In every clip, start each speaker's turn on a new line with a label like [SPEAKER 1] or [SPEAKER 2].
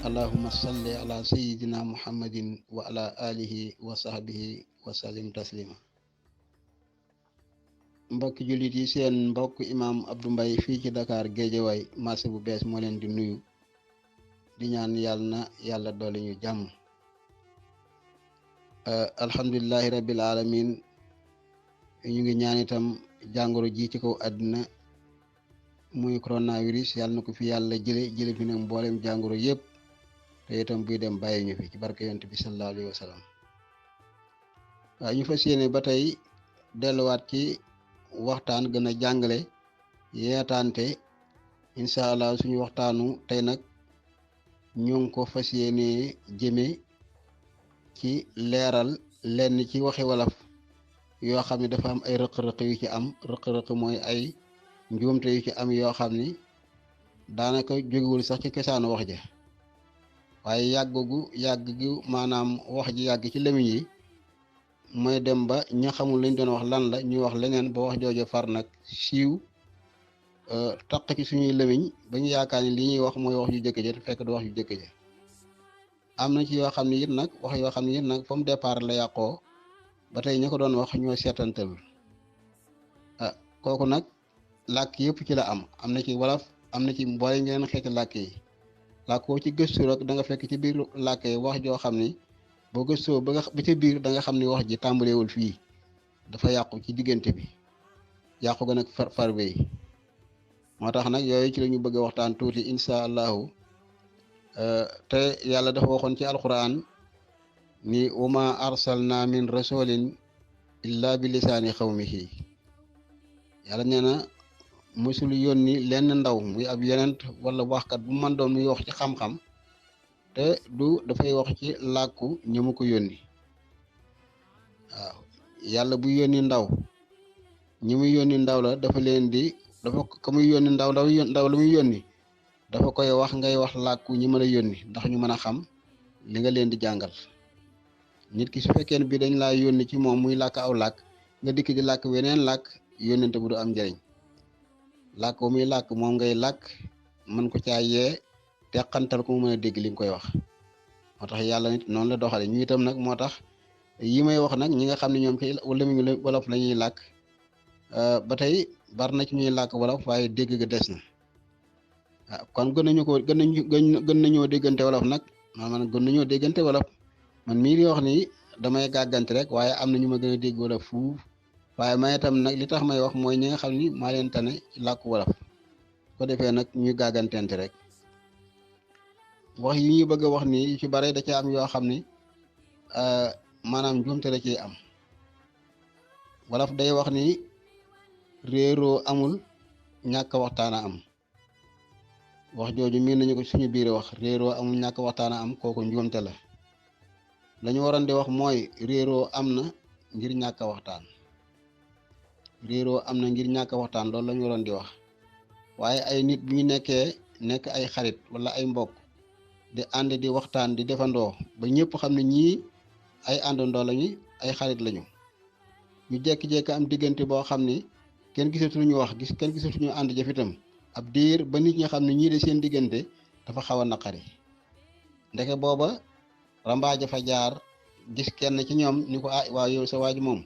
[SPEAKER 1] allahumma salli ala sayyidina muhammadin wa ala alihi wa sahbihi wa sallim taslima. Mbokki jullit yi, seen mbokk imaam Abdou Mbaye fii ci Dakar Géejawaay marché bu bees moo leen di nuyu di ñaan yàlla na yàlla doole ñu jàmm. Alhamdulillahi rabbil alamin. ñu ngi ñaan itam jàngoro ji ci kaw àddina muy coronavirus yàlla na ko fi yàlla jële fi nag mboolem jàngoro yëpp te itam buy dem bàyyi ñu fi ci barke yonent bi sallallahu alayhi wa sallam. waaw ñu fas yéene ba tey delluwaat ci waxtaan gën a jàngale yeetaante incha allah. suñu waxtaanu tey nag ñu ngi ko fas yéene jëme ci leeral lenn ci waxi wolof yoo xam ne dafa am ay rëq-rëq yu ci am. rëq-rëq mooy ay njuumte yu ci am yoo xam ni daanaka jógewul sax ci cosaanu wax ja, waaye yàgg gi maanaam wax ji yàgg ci lëmiñ yi mooy dem ba ña xamul lañ doon wax lan la ñuy wax leneen ba wax jooju far nag siiw taq ci suñuy lëmiñ ba ñu yaakaar ni li ñuy wax mooy wax ju jëkk ja te fekk du wax ju jëkk ja. am na ci yoo xam ne it nag wax yoo xam ne it nag fa mu départ la yàqoo ba tey ña ko doon wax ñoo seetantalul. kooku nag làkk yëpp ci la am na ci wolof, am na ci mboole ngeen xeeti làkk yi. làkk koo ci gëstu rek da nga fekk ci biir làkk yi wax joo xam ni boo gëstoo ba ca biir da nga xam ni wax ji tàmbalewul fii, dafa yàqu ci diggante bi, yàqu ga nag farbe yi. moo tax nag yooyu ci la ñu bëgg a waxtaan tuuti incha allahu. te yàlla dafa waxoon ci alquran ni wama arsalna min rasulin illa bi lisaani xawmihi. yàlla nee na mësul yónni lenn ndaw muy ab yonent wala waxkat bu man doon muy wax ci xam-xam te du dafay wax ci làkku ñi mu ko yónni. waaw yàlla bu yónni ndaw ñi muy yónni ndaw la dafa leen di dafa ka muy yónni ndaw la muy yónni dafa koy wax ngay wax làkku ñi mën a yónni ndax ñu mën a xam li nga leen di jàngal. nit ki su fekkee ne bii dañ laa yónni ci moom muy làkk aw làkk nga dikk di làkk weneen làkk yónnente bu du am njëriñ. làkk bu muy làkk moom ngay làkk mën ko caa yee teqantal ko mu mën a dégg li nga koy wax. moo tax yàlla nit noonu la doxale ñu itam nag moo tax yi may wax nag ñi nga xam ne ñoom ci lamiñu wolof la ñuy làkk ba tey bari na ci ñuy làkk wolof waaye dégg ga des na. kon gën nañoo déggante wolof nag man gën nañoo déggante wolof. man mii di wax nii damay gàggante rek waaye am na ñu ma gën a dégg wolof fuuf. waaye may itam nag li tax may wax mooy ñi nga xam ni maa leen tane ci làkku wolof ko defee nag ñuy gàggantente rek. wax yi ñu bëgg a wax nii ci bare da ci am yoo xam ni maanaam njuumte la ciy am. wolof day wax ni réeroo amul ñàkk waxtaan a am. wax jooju miin nañu ko suñu biir wax réeroo amul ñàkk waxtaan a am kooku njuumte la. lañu waroon di wax mooy réeroo am na ngir ñàkk waxtaan. réeroo am na ngir ñàkk waxtaan loolu la ñu waroon di wax. waaye ay nit bu ñu nekk ay xarit wala ay mbokk di ànd di waxtaan di defandoo ba ñëpp xam ne ñii ay àndandoo lañu ay xarit lañu. ñu jékki-jékki am diggante boo xam ni kenn gisatuñu wax kenn gisatuñu ànd jëf itam ab diir ba nit ñi xam ne ñii de seen diggante dafa xaw a naqari. ndeke booba rambaaja fa jaar gis kenn ci ñoom ni ko waaw yow sa waaju moom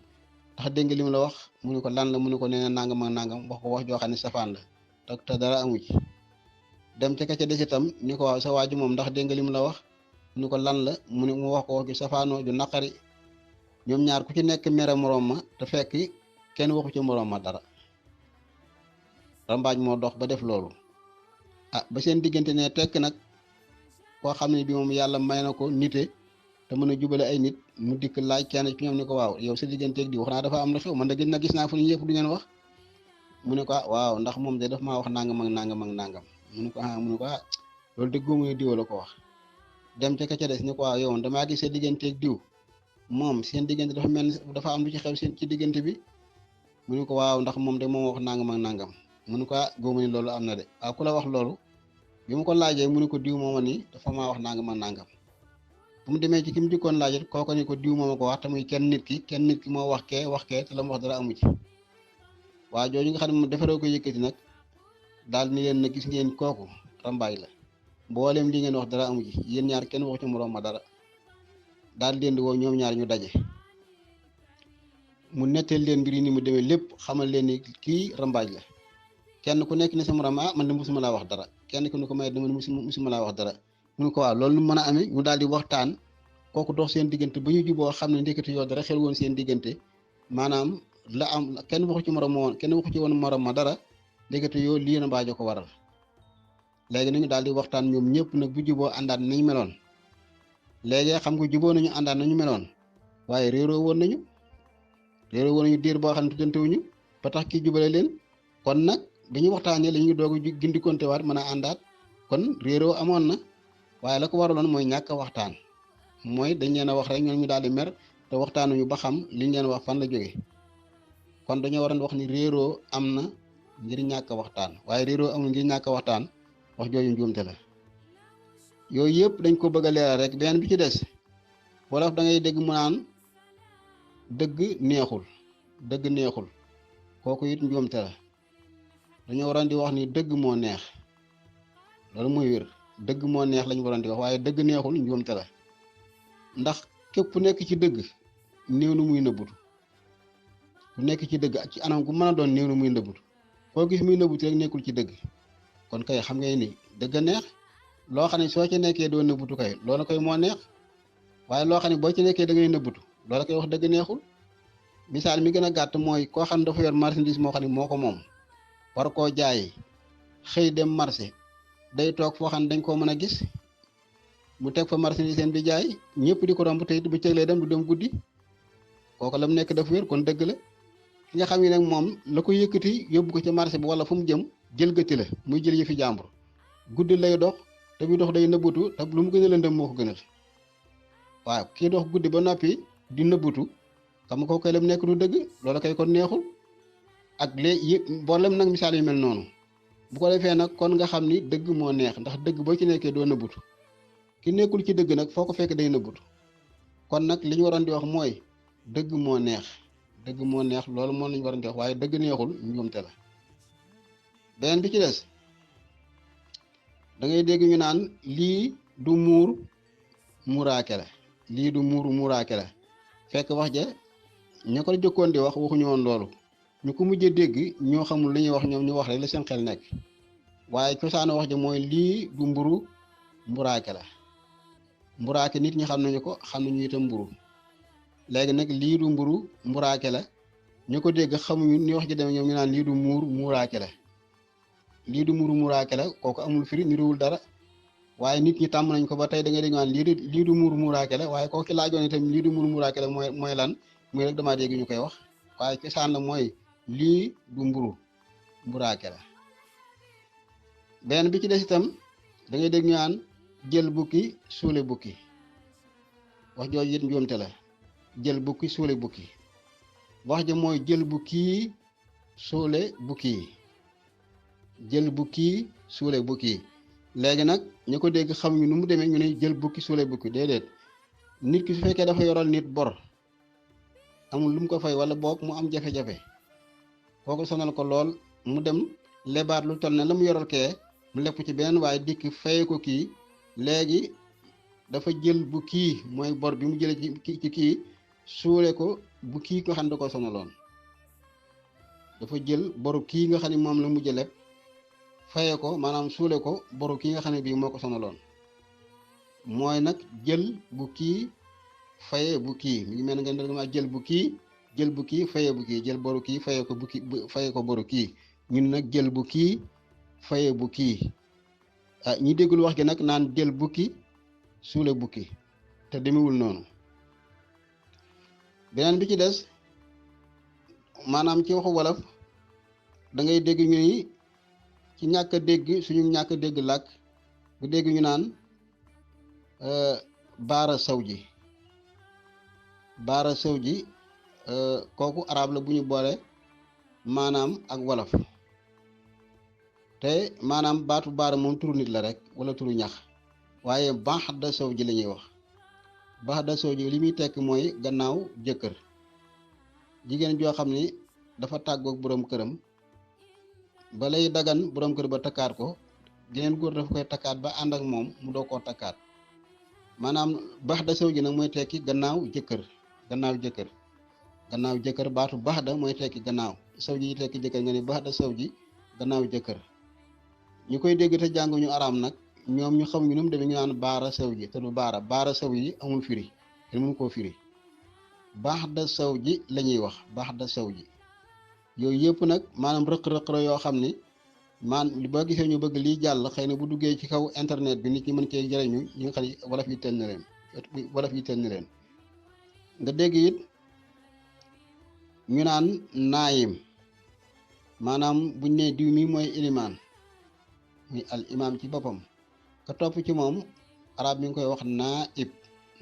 [SPEAKER 1] ndax dégg nga li mu la wax mu ne ko lan la mu ne ko nee na nangam ak nangam wax ko wax joo xam ne safaan la te dara amu ci. dem ca ka ca des itam ni ko waaw sa waaju moom ndax dégg nga li mu la wax mu ne ko lan la mu wax ko wax ju safaanoo ju naqari. ñoom ñaar ku ci nekk mere moroom ma te fekk kenn waxu ci moroom ma dara. rambaaj moo dox ba def loolu. ba seen diggante ne tekk nag koo xam ne bi moom yàlla may na ko nite te mën a jubale ay nit mu dikk laaj kenn ci ñoom ni ko waaw yow sa digganteeg di wax naa dafa am lu xew man da gis na gis naa fu ñu yëpp du ngeen wax. mu ne ko waaw ndax moom de daf maa wax nangam ak nangam ak nangam. mu ne ko loolu de góomu ne diw la ko wax. dem ca ka ca des ni ko waaw yow damaa gis sa digganteeg diw moom seen diggante dafa mel ni dafa am lu ci xew seen ci diggante bi. mu ne ko waaw ndax moom de moom wax nangam ak nangam. mu ne ko góomu ne loolu am na de waaw ku la wax loolu. bi mu ko laajee mu ne ko diw mooma ni dafa maa wax nangam ak nangam. bu mu demee ci ki mu jëkkoon laajee kooko ni ko diw mooma ko wax te muy kenn nit ki moo wax kee te la mu wax dara amu ci. waa jooju nga xam ne moom defaree ko yëkkati nag daal ni leen na gis ngeen kooku rambaaj la mboolem li ngeen wax dara amu ci yéen ñaar kenn waxu ci moroom ma dara daal leen di woo ñoom ñaar ñu daje mu netteel leen mbir yi ni mu demee lépp xamal leen ni kii rambaaj la kenn ku nekk ni sa moroom man de musuma laa wax dara kenn ku ne ko may dama musuma laa wax dara mun ko waaw loolu mën a amee ñu daal di waxtaan kooku dox seen diggante ba ñu juboo xam ne ndekete yoo dara xel woon seen diggante maanaam la am kenn waxu ci moroom ma woon kenn waxu ci woon moroom ma dara ndekete yoo lii rambaajo ko waral léegi nañu daal di waxtaan ñoom ñëpp nag bu juboo àndaat nañu meloon léegi xam nga juboo nañu àndaat nañu meloon waaye réeroo woon nañu diir boo xam ne tuddantewuñu ba tax kii jubale leen kon nag bi ñu waxtaanee la ñuy doog a gindikonte waat mën a àndaat kon réeroo amoon na waaye la ko waraloon mooy ñàkk a waxtaan mooy dañ leen a wax rek ñoom ñu daal di mer te waxtaanuñu ba xam liñ leen wax fan la jóge kon dañoo waroon wax ni réeroo am na ngir ñàkk a waxtaan waaye réeroo amul ngir ñàkk a waxtaan wax jooju njuumte la yooyu yëpp dañ ko bëgg a leeral rek beneen bi ci des wolof da ngay dégg mu naan dëgg neexul kooku it njuumte la dañoo waroon di wax ni dëgg moo neex loolu mooy wér dëgg moo neex lañu waroon di wax waaye dëgg neexul njuumte la ndax képp ku nekk ci dëgg néew nu muy nëbbutu ku nekk ci dëgg ak ci anam gu mën a doon néew nu muy nëbbutu koo gis muy nëbbutu rek nekkul ci dëgg kon kay xam ngay ni dëgg neex loo xam ne soo ci nekkee doo nëbbutu kay loolu koy moo neex waaye loo xam ne boo ci nekkee da ngay nëbbutu loolu koy wax dëgg neexul misaal mi gën a gàtt mooy koo xam ne dafa yor marchandise moo xam ne moo ko moom war koo jaayi xëy dem marché day toog foo xam ne dañ koo mën a gis mu teg fa marchandise bi jaay ñëpp di ko romb te it bu cëg lay dem du dem guddi kooku la mu nekk dafa wér kon dëgg la ki nga xam ne nag moom la ko yëkkati yóbbu ko ca marché bi wala fu mu jëm jël gëtti la muy jël yëfi jàmbur guddi lay dox te muy dox day nëbbutu te lu mu gën a lëndëm moo ko gënal waaw kii dox guddi ba noppi di nëbbutu xam nga kooku kay la mu nekk du dëgg loolu kay kon neexul ak léegi mboolem nag misaal yu mel noonu bu ko defee nag kon nga xam ni dëgg moo neex ndax dëgg boo ci nekkee doo nëbbutu ki nekkul ci dëgg nag foo ko fekk day nëbbutu kon nag li ñu waroon di wax mooy dëgg moo neex loolu moo lañu waroon di wax waaye dëgg neexul njuumte la beneen bi ci des da ngay dégg ñu naan lii du muuraake la fekk wax ja ña ko jëkkoon di wax waxuñu woon loolu ñu ko mujjee dégg ñoo xamul li ñuy wax ñoom ñu wax rek la seen xel nekk waaye cosaanu wax ja mooy lii du mburaake la mburaake nit ñi xam nañu ko xam nañu itam mburu léegi nag lii du mburaake la ñu ko dégg xamuñu ni wax ji demee ñoom ñu naan lii du muuraake la lii du muuraake la kooku amul firi niruwul dara waaye nit ñi tàmm nañ ko ba tey da ngay dégg naan lii du muuraake la waaye kooku laajoon itam lii du muuraake la mooy lan muy rek damaa dégg ñu koy wax waaye cosaan la mooy lii du mburaake la benn bi ci des itam da ngay dégg ñu naan jël bukki suule bukki wax jooju it njuumte la jël bukki suule bukki wax ja mooy jël bukki suule bukki jël bukki suule bukki léegi nag ñu ko dégg xamuñu nu mu demee ñu ne jël bukki suule bukki déedéet nit ki su fekkee dafa yoral nit bor amul lu mu ko fay wala boog mu am jafe-jafe kooku sonal ko lool mu dem lebaat lu toll ne la mu yoral kee mu lepp ci beneen waaye dikk fay ko kii léegi dafa jël bu kii mooy bor bi mu jëlee ci kii suule ko bu kii nga xam ne da ko sonaloon dafa jël boru kii nga xam ne moom la mujj lepp faye ko maanaam suule ko boru kii nga xam ne bii moo ko sonaloon mooy nag jël bu kii faye bu kii mi ngi mel ne nga ma jël bu kii faye bu kii jël boru kii faye ko bu kii faye ko boru kii ñun nag jël bu kii faye bu kii ñi déggul wax gi nag naan jël bukki suule bukki te demewul noonu beneen bi ci des maanaam ci waxu wolof da ngay dégg ñu ni ci ñàkk a dégg suñu ñàkk a dégg làkk bu dégg ñu naan baara saw ji kooku arab la bu ñu boole maanaam ak wolof te maanaam baatu baara moom turu nit la rek wala turu ñax waaye baax da saw ji la ñuy wax baax da saw ji li muy tekk mooy gannaaw jëkkër jigéen joo xam ni dafa tàggoog boroom këram balay dagan boroom kër ba takkaat ko geneen góor dafa koy takkaat ba ànd ak moom mu doo koo takkaat maanaam bax da saw ji nag mooy tekki gannaaw jëkkër gannaaw jëkkër gannaaw jëkkër baatu bax da mooy tekki gannaaw saw ji tekki jëkkër nga ne bax da saw ji gannaaw jëkkër ñu koy dégg te jànguñu araam nag ñoom ñu xamuñu nu mu demee ñu naan baara saw ji te du baara saw ji amul firi te mënu koo firi baax da saw ji la ñuy wax baax da saw ji yooyu yëpp nag maanaam rëq-rëq la yoo xam ni li boo gisee ñu bëgg lii jàll xëy na bu duggee ci kaw internet bi nit ñi mën cee jëriñu ñi nga xam ne wolof yi teel na leen nga dégg it ñu naan naayim maanaam buñ ne diw mi mooy ilimaan muy al imaam ci boppam ka topp ci moom arab mi ngi koy wax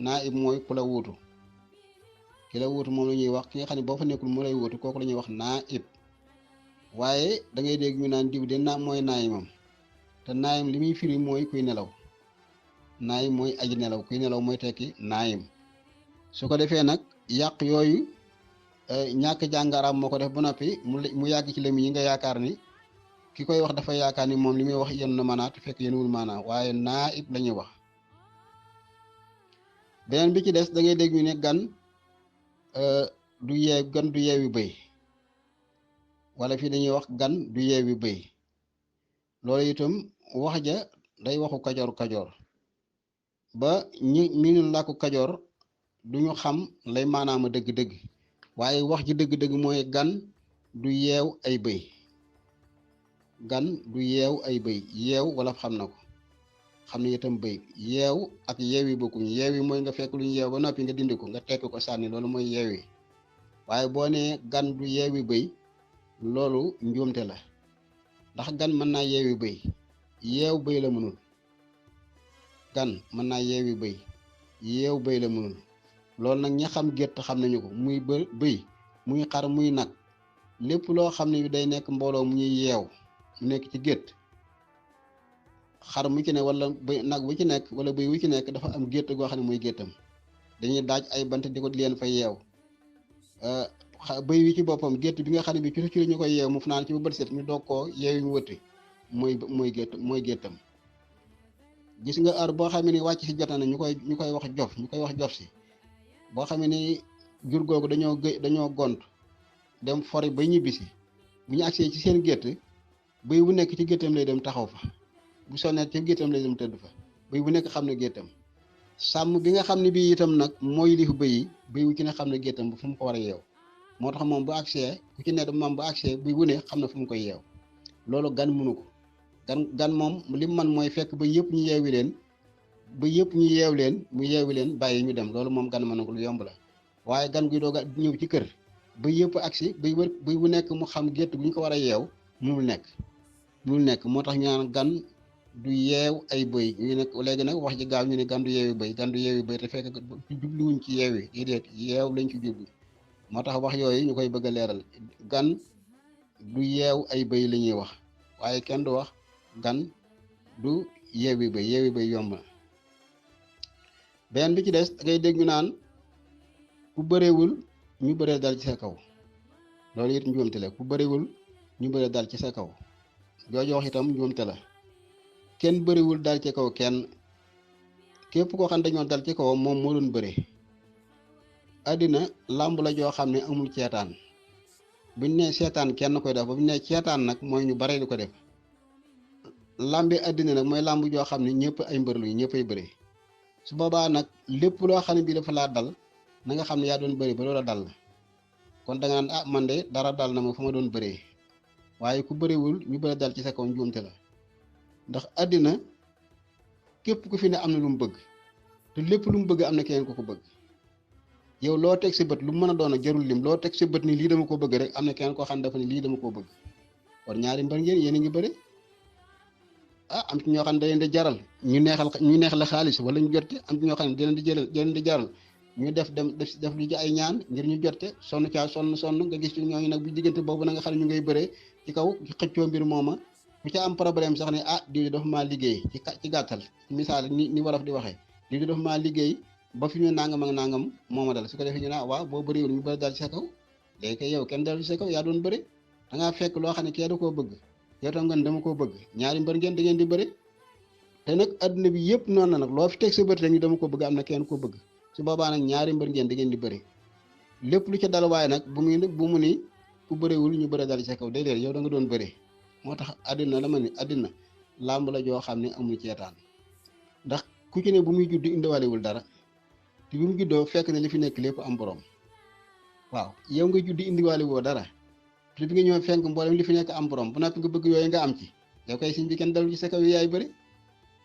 [SPEAKER 1] naib mooy ku la wuutu ki la wuutu moom la ñuy wax ki nga xam ne boo fa nekkul moo lay wuutu kooku la ñuy wax naib waaye da ngay dégg ñu naan diw de mooy naayimam te naayim li muy firi mooy kuy nelaw naayim mooy aji nelaw kuy nelaw mooy tekki naayim su ko defee nag yàq yooyu ñàkk jàngaraam moo ko def ba noppi mu yàgg ci lëm yi nga yaakaar ni ki koy wax dafa yaakaar ni moom li muy wax yéen na maanaa te fekk yéenwul maanaa waaye naib la ñuy wax beneen bi ci des da ngay dégg ñu ne gan du yeewi bëy wala fii dañuy wax gan du yeewi bëy loolu itam wax ja day waxu kajoor ba ñi miinul làkku kajoor duñu xam lay maanaama dëgg-dëgg waaye wax ji dëgg-dëgg mooy gan du yeew ay bëy gan du yeew ay bëy yeew wala xam na ko xam ne itam bëy yeew ak yeew yi bokkuñ yeew yi mooy nga fekk lu ñu yeew ba noppi nga dindi ko nga tekk ko sànni loolu mooy yeew yi waaye boo nee gan du yeewi bëy loolu njuumte la ndax gan mën naa yeewi bëy yeew bëy la mënul gan mën naa yeewi bëy yeew bëy la mënul loolu nag ña xam gétt xam nañu ko muy bëy muy xar muy nag lépp loo xam ne day nekk mbooloo mu ñuy yeew mu nekk ci gétt xar mu ci ne wala bëy nag wu ci nekk wala bëy wu ci nekk dafa am gétt goo xam ne mooy géttam dañuy daaj ay bant di ko leen fa yeew bëy wi ci boppam gétt bi nga xam ne bi ci la ñu koy yeew mu fanaan ci ba bët set ñu doog koo yeew ñu wëtti mooy géttam gis nga heure boo xam ne ni wàcc si jota na ñu koy wax jof si boo xam ne ni jur googu dañoo gont dem fori ba ñibbisi bu ñu agsee ci seen gétt bëy bu nekk ci géttam lay dem taxaw fa bu sonnee ci géttam lay dem tëdd fa bëy bu nekk xam ne géttam sàmm bi nga xam ne bii itam nag mooy lifu bëy wu ci ne xam ne géttam bu fu mu ko war a yeew moo tax moom bu agsee ku ci ne moom bu agsee bëy bu ne xam ne fu mu koy yeew loolu gan mënu ko gan moom li man mooy fekk ba yëpp ñu yeewi leen ba yëpp ñu yeew leen mu yeewi leen bàyyi ñu dem loolu moom gan mën na ko lu yomb la waaye gan guy doog a ñëw ci kër ba yëpp agsi bëy bu nekk mu xam gétt bu ñu ko war a yeew mënul nekk moo tax ñu naan gan du yeew ay bëy ñu nekk léegi nag wax ji gaaw ñu ne gan du yeewi bëy te fekk jubluwuñ ci yeewi déedéet yeew lañ ci jublu moo tax wax yooyu ñu koy bëgg a leeral gan du yeew ay bëy la ñuy wax waaye kenn du wax gan du yeewi bëy yomb na benn bi ci des ngay dégg ñu naan ku bëreewul ñu bëree dal ci sa kaw loolu it njuumte la ku bëriwul ñu bëree dal ci sa kaw jooju wax itam njuumte la kenn bëriwul dal ci kaw kenn képp koo xam dañoo dal ci kaw moom moo doon bëre àddina làmb la joo xam ne amul ceetaan buñ ne seetaan kenn koy def ba buñ ne ceetaan nag mooy ñu bare di ko def làmbi àddina nag mooy làmb joo xam ne ñëpp ay mbër lu ñëpp ay bëre su boobaa nag lépp loo xam ne bii dafa laa dal na nga xam ne yaa doon bëri ba loola dal la kon da nga naan man de dara dal na ma fu ma doon bëree waaye ku bëriwul ñu bëri dal ci sa kaw njuumte la ndax àddina képp ku fi ne am na lu mu bëgg te lépp lu mu bëgg am na keneen ku ko bëgg yow loo teg si bët lu mën a doon a jarul lim loo teg si bët ni lii dama ko bëgg rek am na keneen koo xam ne dafa ne lii dama koo bëgg kon ñaari mbër ngeen yéen a ngi bëri am ci ñoo xam ne da leen di jaral ñu neex la xaalis wala ñu jotte am ci ñoo xam ne da leen di jaral ñu def lu ci ay ñaan ngir ñu jotte sonn nga gis ci ñooñu nag bu diggante boobu na nga xam ne ñu ngay bëree ci kaw xëccoo mbir mooma ku ca am problème sax ne diw dafa maa liggéey ci gàttal ci misaal ni wolof di waxee diw dafa maa liggéey ba fi ñu nangam ak nangam mooma dal su ko defee ñu waaw boo bëriwul ñu bëri dal ci sa kaw léegi kay yow kenn dal ci sa kaw yaa doon bëri da ngaa fekk loo xam ne kee da koo bëgg yow tam nga ne dama koo bëgg ñaari mbër ngeen da ngeen di bëri te nag adduna bi yëpp noonu na nag loo fi teg sa bët rek ñu dama ko bëgg am na kenn ko bëgg su boobaa nag ñaari mbër ngeen da ngeen di bëri lépp lu ca dal waaye nag bu mu ni ku bëriwul ñu bëri dal ci kaw déedéet yow da nga doon bëri moo tax àddina dama ni àddina làmb la joo xam ne amul ceetaan ndax ku ci ne bu muy judd indiwaalewul dara te bi mu juddoo fekk ne li fi nekk lépp am borom waaw yow nga judd indiwaale woo dara te bi nga ñëw fenk mboolem li fi nekk am borom bu noppi nga bëgg yooyu nga am ci yow koy siñ bi kenn dalul ci sa kaw yi yaay bëri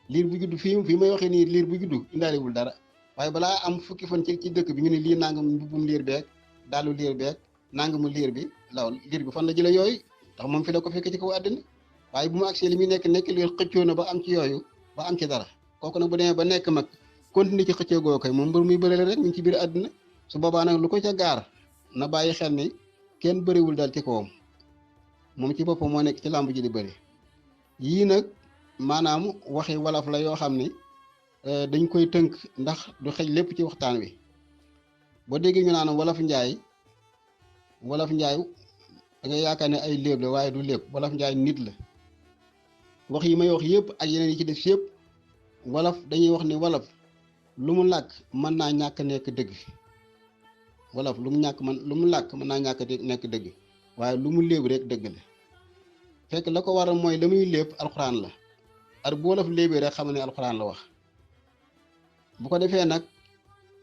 [SPEAKER 1] liir bu judd fii may waxee nii liir bu judd indaalewul dara waaye balaa am fukki fan ci dëkk bi ñu ne lii nangam mbubbum liir beeg daalu liir beeg nangamu liir bi law liir bi fan la jële yooyu ndax moom fi la ko fekk ci kaw àddina waaye bu mu agsee li muy nekk liir xëccoo na ba am ci yooyu ba am ci dara kooku nag bu demee ba nekk mag continuer ci xëccoo goo koy moom mbër muy bëri la rek mu ngi ci biir àddina su boobaa nag lu ko ca gaar na bàyyi xel ni kenn bëriwul dal ci kawam moom ci boppam moo nekk ci làmb ji di bëri yii nag maanaam waxi wolof la yoo xam ni dañ koy tënk ndax du xëj lépp ci waxtaan wi boo déggee ñu naan wolof njaay da nga yaakaar ne ay léeb la waaye du léeb wolof njaay nit la wax yi may wax yëpp ak yeneen yi ci def yëpp wolof dañuy wax ni wolof lu mu làkk mën naa ñàkk nekk dëgg wolof lu mu làkk mën naa ñàkk nekk dëgg waaye lu mu léeb rek dëgg la fekk la ko waral mooy la muy léeb alxuraan la ar bu wolof léebee rek xam ne alxuraan la wax bu ko defee nag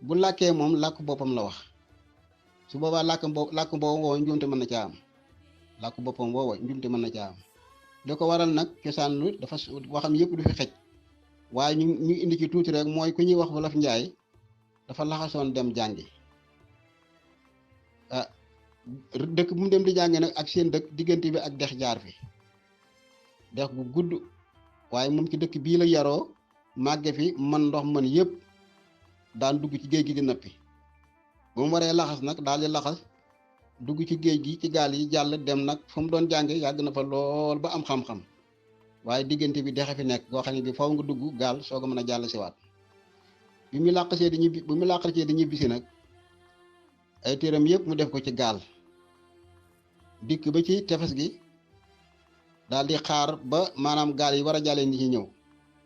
[SPEAKER 1] bu làkkee moom làkk boppam la wax su boobaa làkk boobu woo njuumte mën na caa am làkk boppam woowa njuumte mën na caa am li ko waral nag cosaan lu dafa waxam yëpp du fi xej waaye ñu indi ci tuuti rek mooy ku ñuy wax wolof njaay dafa laxasoon dem jàngi dëkk bu mu dem di jàngi nag ak seen dëkk diggante bi ak dex jaar fi dex gu gudd waaye moom ci dëkk bii la yaroo màgge fi man ndox mën yëpp daan dugg ci géej gi di nappi bu mu waree laxas nag daal di laxas dugg ci géej gi ci gaal yi jàll dem nag fu mu doon jànge yàgg na fa lool ba am xam-xam waaye diggante bi dexe fi nekk goo xam ne bi faw nga dugg gaal soo ko mën a jàll siwaat bi mu làqasee di ñibbisi nag ay téeram yëpp mu def ko ci gaal dikk ba ci tefes gi daal di xaar ba maanaam gaal yi war a jàllee ni ci ñëw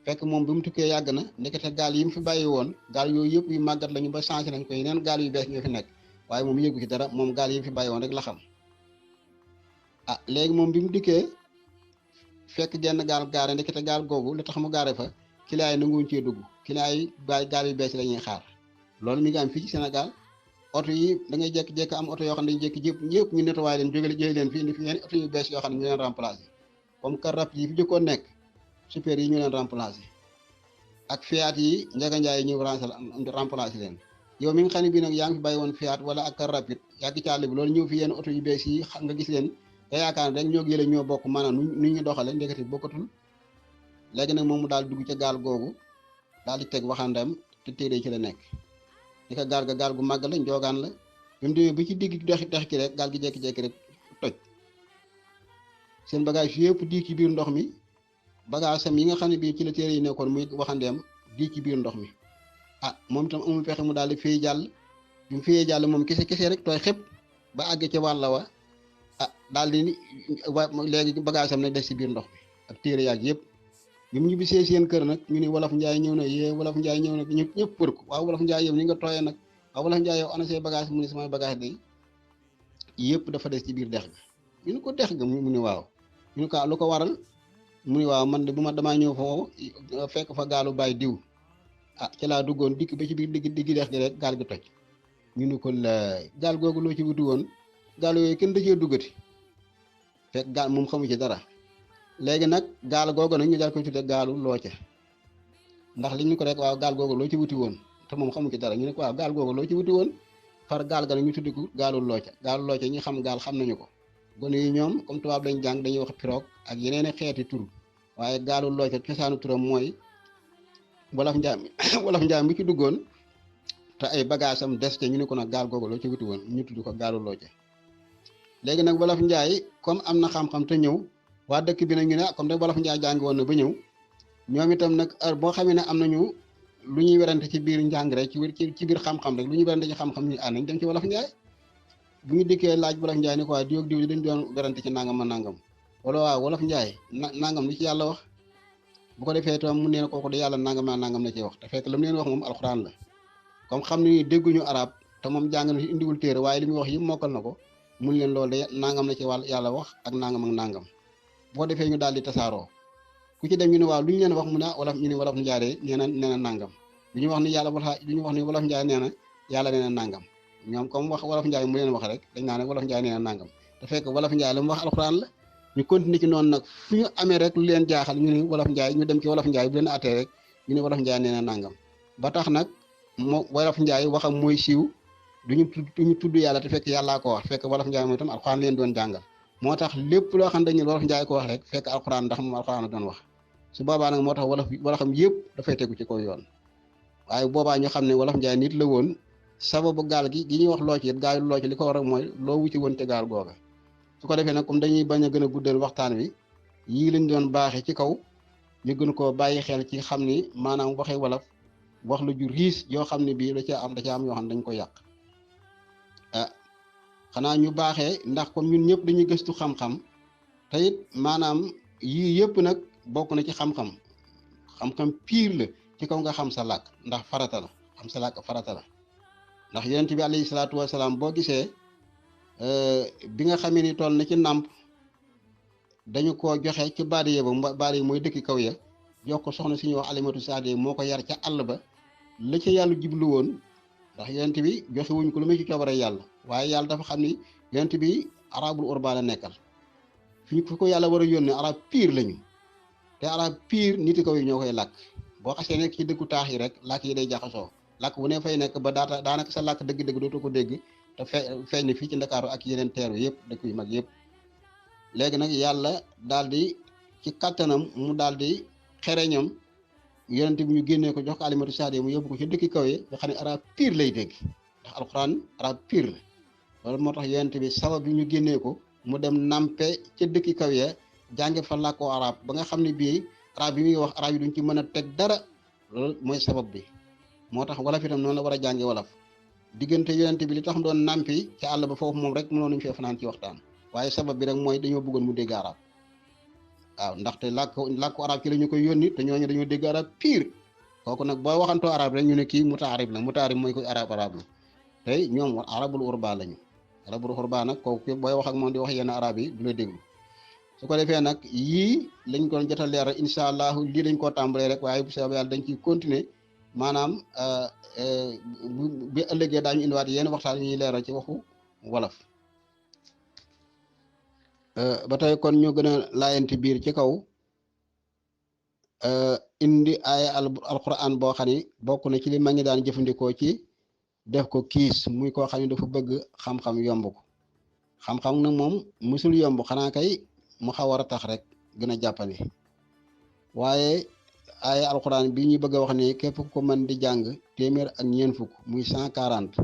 [SPEAKER 1] fekk moom bi mu tukkee yàgg na ndekete gaal yi mu fi bàyyi woon gaal yooyu yëpp yu màggat lañu ba changé nañ ko yeneen gaal yu bees ñoo fi nekk waaye moom yëgu ci dara moom gaal yi mu fi bàyyi woon rek la xam léegi moom bi mu dikkee fekk genn gaal gaare ndekete gaal googu li tax mu gaare fa client yi nanguwuñ cee dugg client yi gaal yu bees la ñuy xaar loolu mi ngi am fii ci Sénégal oto yi da ngay jékki-jékki am oto yoo xam ne dañu jékki ñëpp ñu nettoyé leen jëlee leen fi indi fi yeneen oto yu bees yoo xam ne ñu leen remplacé comme car rapide yi fi jëkkoon nekk super yi ñu leen remplacé ak Fiat yi njaganjaay yi ñëw remplacé leen yow mi nga xam ne bii nag yaa ngi fi bàyyi woon Fiat wala ak car rapide yàgg ci àll bi loolu ñëw fi yenn oto yu bees yi nga gis leen te yaakaar ne rek ñoo yële ñoo bokk maanaam nu ñu doxale ndeketi bokkatul léegi nag moom mu daal dugg ca gaal googu daal di teg waxandam te téere ci la nekk di ko gaal gu màgg la njoogaan la bi mu demee ba ci digg dex ki rek gaal gi jékki-jékki rek toj seen bagage yëpp di ci biir ndox mi bagage am yi nga xam ne bii ci la téere yi nekkoon muy waxandeem di ci biir ndox mi moom itam amul pexe mu daal di fay jàll bi mu fayee jàll moom kese rek tooy xëpp ba àgg ca wàll wa daal di léegi bagage am nag des ci biir ndox mi ak téere yaag yëpp bi mu ñibbisee seen kër nag ñu ni wolof njaay ñëw na wolof njaay ñëw na ñëpp për ko waaw wolof njaay yow ni nga tooyee nag waaw wolof njaay yow ana say bagage mu ni samay bagage day yëpp dafa des ci biir dex ga ñu ni ko dex ga mu ni waaw ñu ni ko lu ko waral mu ni waaw man de bu ma damaa ñëw foofu fekk fa gaalu bàyyi diw ci laa duggoon dikk ba ci biir digg dex gi rek gaal gi toj ñu ni ko la gaal googu loo ci wuti woon gaal yooyu kenn da cee duggati fekk gaal moom xamu ci dara léegi nag gaal googu nag ñu daal koy tudde gaalu looce ndax li ñu ko rek waaw gaal googu loo ci wuti woon te moom xamu ci dara ñu ne ko waaw gaal googu loo ci wuti woon far gaal ga nag ñu tuddi ko gaalu looce ñi xam gaal xam nañu ko gone yi ñoom comme tubaab lañ jàng dañuy wax pirogue ak yeneen xeeti tur waaye gaalu looce cosaanu turam mooy wolof njaam mi ci duggoon te ay bagage am des te ñu ne ko nag gaal googu loo ci wuti woon ñu tudd ko gaalu looce léegi nag wolof njaay comme am na xam-xam te ñëw waa dëkk bi nag ñu ne comme de wolof njaay jàngi woon na ba ñëw ñoom itam nag boo xamee ne am nañu lu ñuy werante ci biir njàng rek ci biir xam-xam rek lu ñuy werante ci xam-xam ñu nañ dem ci wolof njaay bu ñu dikkee laaj wolof njaay ni ko waa diw ak diw dañ doon werante ci nangam ma nangam wala waaw wolof njaay nangam li ci yàlla wax bu ko defee itam mu neen kooku de yàlla nangam naa nangam la ci wax te fekk la mu leen wax moom alxuraan la comme xam ni dégguñu arab te moom jàng na indiwul téere waaye li muy wax yëpp mokkal na ko mun leen loolu de nangam la ci wàll yàlla wax ak nangam ak nangam bu ko defee ñu daal di tasaaroo ku ci dem ñu ne waaw lu ñu leen wax mu ne wolof ñu ne wolof njaay nee na nangam lu ñu wax ni yàlla lu ñu wax ni wolof njaay nee na yàlla nee na nangam ñoom comme wax wolof njaay mu leen wax rek dañ naa ne wolof njaay nee na nangam te fekk wolof njaay la mu wax alxuraan la ñu continuer ci noonu nag fu ñu amee rek lu leen jaaxal ñu ne wolof njaay ñu dem ci wolof njaay bu leen attee rek ñu ne wolof njaay nee na nangam ba tax nag moo wolof njaay waxam mooy siiw duñu tudd yàlla te fekk yàllaa ko wax fekk wolof njaay mooy tam alxuraan leen doon jàngal moo tax lépp loo xam dañu wolof njaay ko wax rek fekk alxuraan ndax moom alxuraan la doon wax su boobaa nag moo tax wolofam yëpp dafay tegu ci kaw yoon waaye boobaa ñu xam ne wolof njaay nit la woon sababu gaal gi ñuy wax loo ci it gaalu loo ci li ko war a mooy loo wuti woon te gaal googa su ko defee nag comme dañuy bañ a gën a guddal waxtaan wi yii lañ doon baaxee ci kaw ñu gën koo bàyyi xel ci xam ni maanaam waxi wolof wax lu ju riis yoo xam ne bii da ca am yoo xam ne dañ ko yàq xanaa ñu baaxee ndax comme ñun ñëpp dañuy gëstu xam-xam te it maanaam yii yëpp nag bokk na ci xam-xam pire la ci kaw nga xam sa làkk ndax farata la xam sa làkk farata la ndax yonent bi alayhi salaatu wasalaam boo gisee bi nga xamee ni toll na ci nàmp dañu ko joxe ci baadiye ba baadiye mooy dëkki kaw ya jox ko soxna suñuy wax alimatu saadi moo ko yar ca àll ba la ca yàlla jublu woon ndax yonent bi joxe wuñ ko lu muy ci coobare yàlla waaye yàlla dafa xam ni yonent bi arabul urba la nekkal fi ko yàlla war a yónnee arab pire lañu te arab pire niti kaw yi ñoo koy làkk boo xasee nekk ci dëkku taax yi rek làkk yi day jaxasoo làkk bu ne fay nekk ba daanaka sa làkk dëgg-dëgg dootoo ko dégg te feeñ ni fii ci Ndakaaru ak yeneen teeru yëpp dëkk yu mag yëpp léegi nag yàlla daal di ci kattanam mu daal di xereñam yonent bi ñu génnee ko jox ko alimatu saadi mu yóbbu ko ci dëkki kaw yi nga xam ne arab pire lay dégg ndax alxuraan arab pire la loolu moo tax yonent bi sabab bi ñu génnee ko mu dem nampe ca dëkki kaw ya jànge fa làkkoo arab ba nga xam ne bii arab yi muy wax arab yi duñ ci mën a teg dara loolu mooy sabab bi moo tax wolof itam noonu la war a jànge wolof diggante yonent bi li tax mu doon nampi ca àll ba foofu moom rek mënoon nañu fee fanaan ci waxtaan waaye sabab bi rek mooy dañoo bëggoon mu dégg arab waaw ndaxte làkku arab ci la ñu koy yónni te ñooñu dañoo dégg arab pire kooku nag boo waxantoo arab rek ñu ne kii mutaarib la mutaarib mooy koy arab la tey ñoom arabul urba lañu arabul urba nag kooku booy wax ak moom di wax yenn arab yi du la déglu su ko defee nag yii lañ ko jot a leeral incha allah lii lañ koo tàmbalee rek waaye bu soobee yàlla dañ ciy continuer maanaam bi ëllëgee daañu indiwaat yenn waxtaan yi ñuy leeral ci waxu wolof ba tey kon ñu gën a laayanti biir ci kaw indi ay alquran boo xam ne bokk na ci li ma ngi daan jëfandikoo ci def ko kiis muy koo xam ne dafa bëgg xam-xam yomb ko xam-xam nag moom musul yomb xanaa kay mu xaw a tax rek gën a jàppandi waaye ay alquran bi ñu bëgg a wax ni képp ku ko mën di jàng téeméer ak ñeent fukk muy 140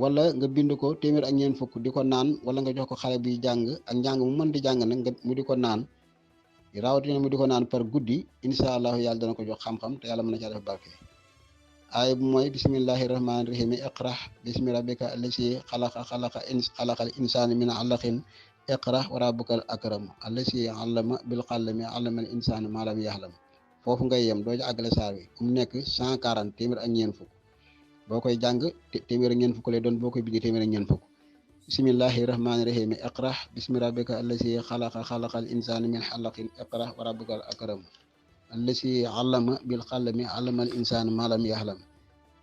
[SPEAKER 1] wala nga bind ko téeméer ak ñeent fukk di ko naan wala nga jox ko xale bi jàng ak njàng mu mën di jàng nag nga mu di ko naan rawatina mu di ko naan par guddi incha allahu yàlla dana ko jox xam-xam te yàlla mën na caa def barke aaya bu mooy bismillahi rahmaani rahim iqra bismi rabbika allasi xalaqal insaana min alaqin iqra wa rabbukal akram allasi allama bil qalami allama al insaana ma lam yaxlam foofu ngay yem doo ci àggale saar wi mu nekk 140 téeméer ak ñeent fukk boo koy jàng téeméer ak ñeent fukk lay doon boo koy bindee téeméer ak ñeent fukk bismillahi rahmaani rahim iqra bismi rabbika allasi xalaqal insaana min alaqin iqra wa rabbukal akram allasi allama bil qalami allama al insaana ma lam yaxlam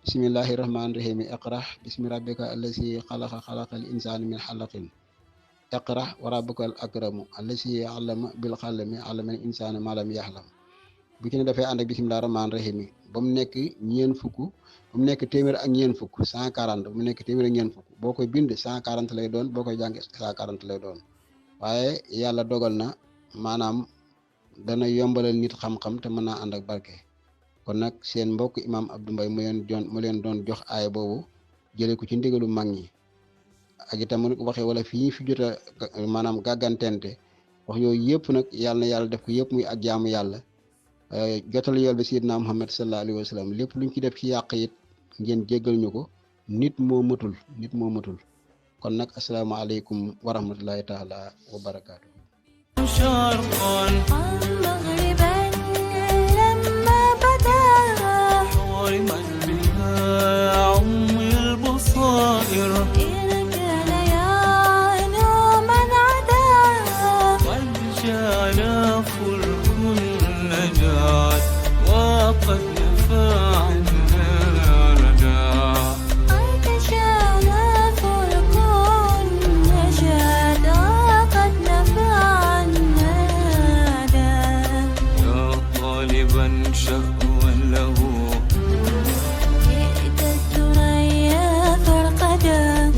[SPEAKER 1] bismillahi rahmaani rahim iqra bismi rabbika allasi xalaqal insaana min alaqin iqra wa rabbukal akramu allasi allama bil qalami allama al insaana ma lam yaxlam bu ci ne dafay ànd ak bismillahi rahmaani rahim ba mu nekk ñeent fukk ba mu nekk téeméer ak ñeent fukk 140 ba mu nekk téeméer ak ñeent fukk boo koy bind 140 lay doon boo koy jàng 140 lay doon waaye yàlla dogal na maanaam dana yombalal nit xam-xam te mën naa ànd ak barke kon nag seen mbokk imam Abdou Mbaye mu leen doon jox aaya boobu jëlee ko ci ndigalu mag ñi ak itam waxee wala fii fi jot a maanaam gàggantente wax yooyu yëpp nag yàlla na yàlla def ko yëpp muy ak jaamu yàlla jotal yool bi sayyidina Muhammad sallallahu alayhi wa sallam lépp luñ ci def ci yàq it ngeen jéggal ñu ko nit moo matul kon nag asalaamaaleykum wa rahmatullahi taala wa barakaatu.
[SPEAKER 2] شرقا
[SPEAKER 3] مغربا لما بدا
[SPEAKER 2] صارما بها عمي البصائر
[SPEAKER 3] إن كان يعنو من عدا
[SPEAKER 2] قد جعل فلك النجاة وقد نفى عنا ردا
[SPEAKER 3] قد شان فلك النجاة وقد نفى عنا دا
[SPEAKER 2] يا طالبا شهوا له
[SPEAKER 3] جئت الثريا فرقدا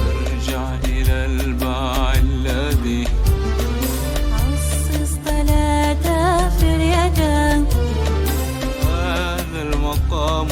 [SPEAKER 2] ارجع إلى الباع الذي
[SPEAKER 3] عصص صلاة في اليدا
[SPEAKER 2] هذا المقام